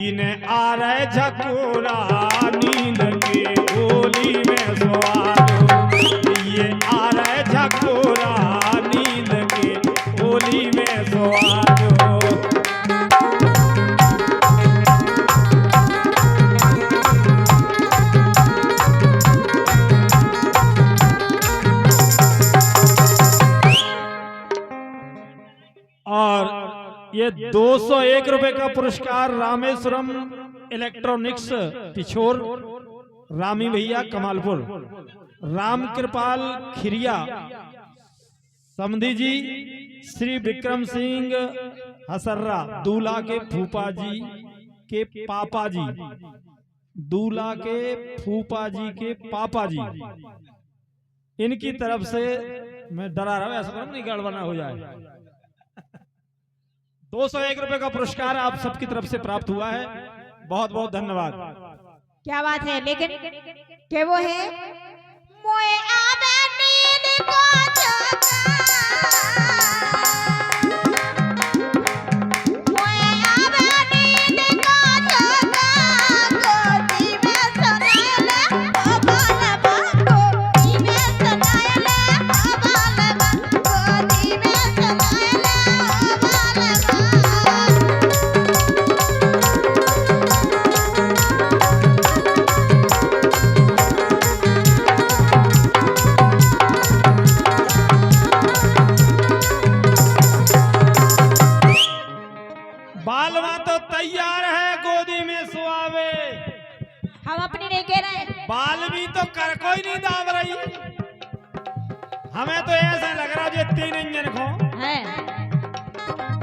इन्हें आ रहे झकोरा नींद के गोली में सवार, ये आ रहे झकोरा नींद के गोली में सवार। और ये 201 रुपए का पुरस्कार रामेश्वरम इलेक्ट्रॉनिक्स पिछोर, रामी भैया कमालपुर, राम कृपाल खिरिया समधी जी, श्री विक्रम सिंह हसर्रा, दूल्हा के फूफा जी के पापा जी, दूल्हा के फूफा जी के पापा जी, इनकी तरफ से मैं डरा रहा हूं ऐसा नहीं गड़बड़ हो जाए। 201 रुपए का पुरस्कार आप सबकी तरफ से प्राप्त हुआ है, बहुत बहुत धन्यवाद। क्या बात है, लेकिन क्या वो है मोए आवे नींद को बालवा तो तैयार है गोदी में सुआवे, हम अपनी नहीं कह रहे, बाल भी तो कर कोई नहीं दाब रही, हमें तो ऐसा लग रहा जो 3 इंजन को है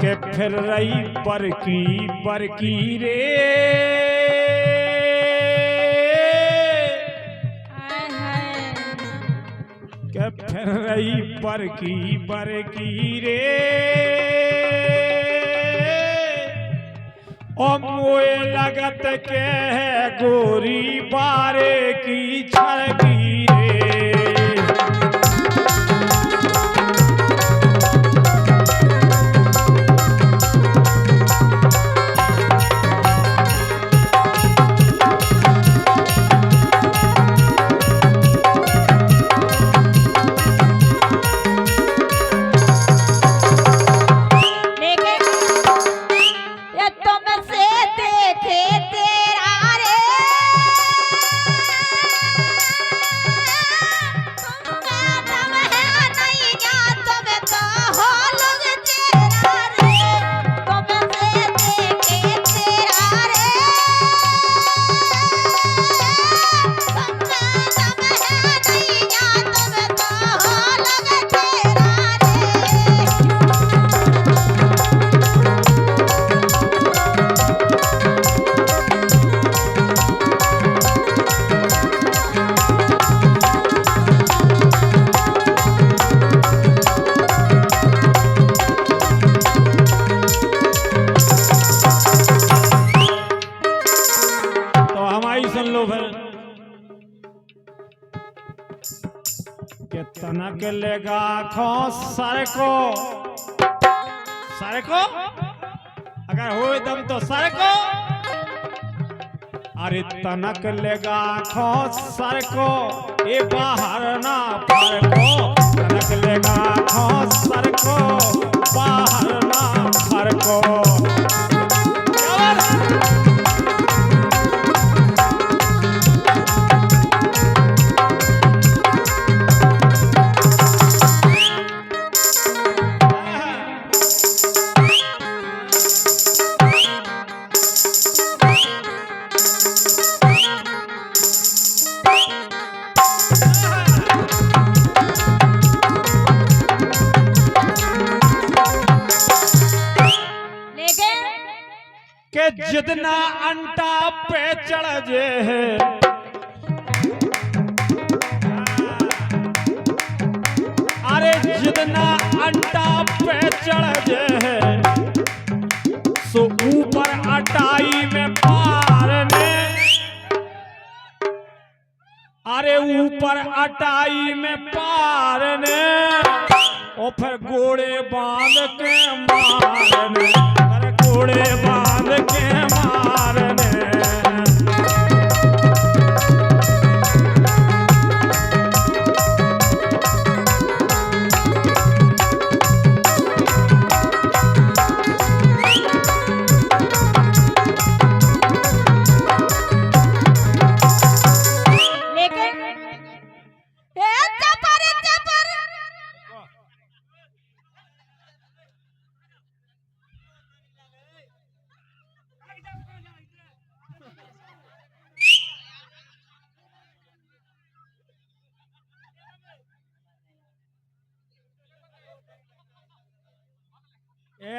के फिर रही बरकी रे, के फिर रही बरकी रे, ओ मोए लगत के है गोरी बारे की छड़की रे। तनक लेगा खो सर को अगर हो दम तो सर को, अरे तनक लेगा खो सर को ये बाहर ना पर को, तनक लेगा खो सर को बाहर ना पर को। जितना अंटा पे चढ़ जे है, अरे जितना अंटा पे चढ़ जे है, सो ऊपर अटाई में पार ने, अरे ऊपर अटाई में पार ने, और फिर घोड़े बांध के मारने, अरे घोड़े बांध के मारने।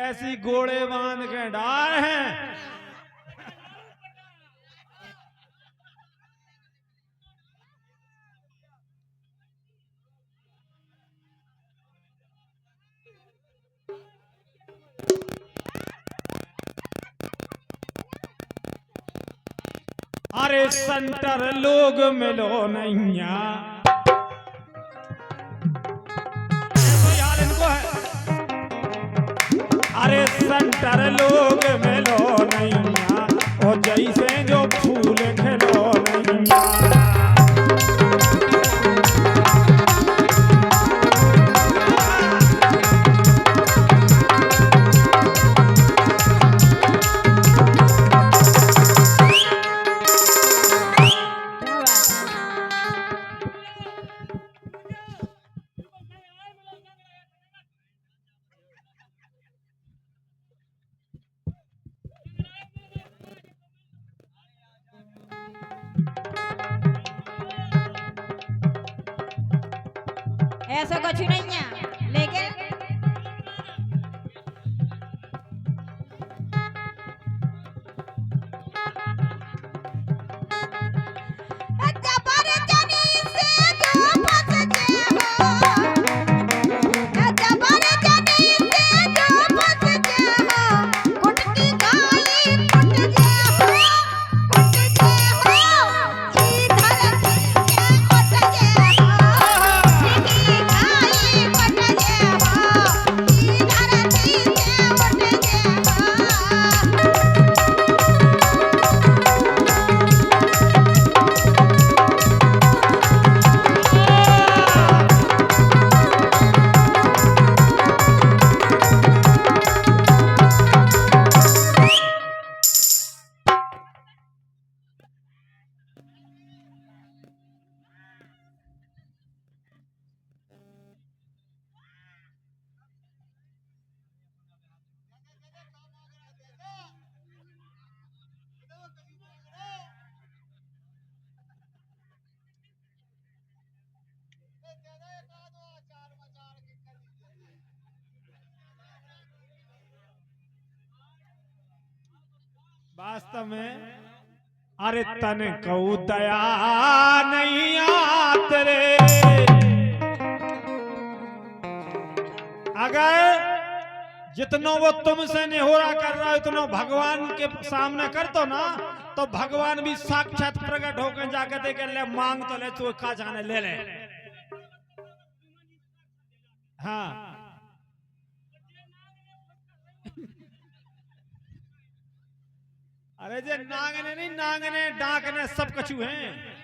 ऐसी गोड़े बांध के डाल हैं। अरे संटर लोग मिलो नैया, तो यार इनको है। अरे संटर लोग मिलो नैया, ओ जैसे जो फूल खिलो नैया। ऐसा कुछ नहीं है, लेकिन वास्तव में अरे तन को दया नहीं आत रे। अगर जितनो वो तुमसे निहोरा कर रहा है उतनो भगवान के सामने कर तो ना, तो भगवान भी साक्षात प्रकट होकर जाकर देखे ले मांग तो ले, तू का जाने ले ले। हाँ अरे जे नांगने नहीं, नांगने डाकने सब कछु हैं।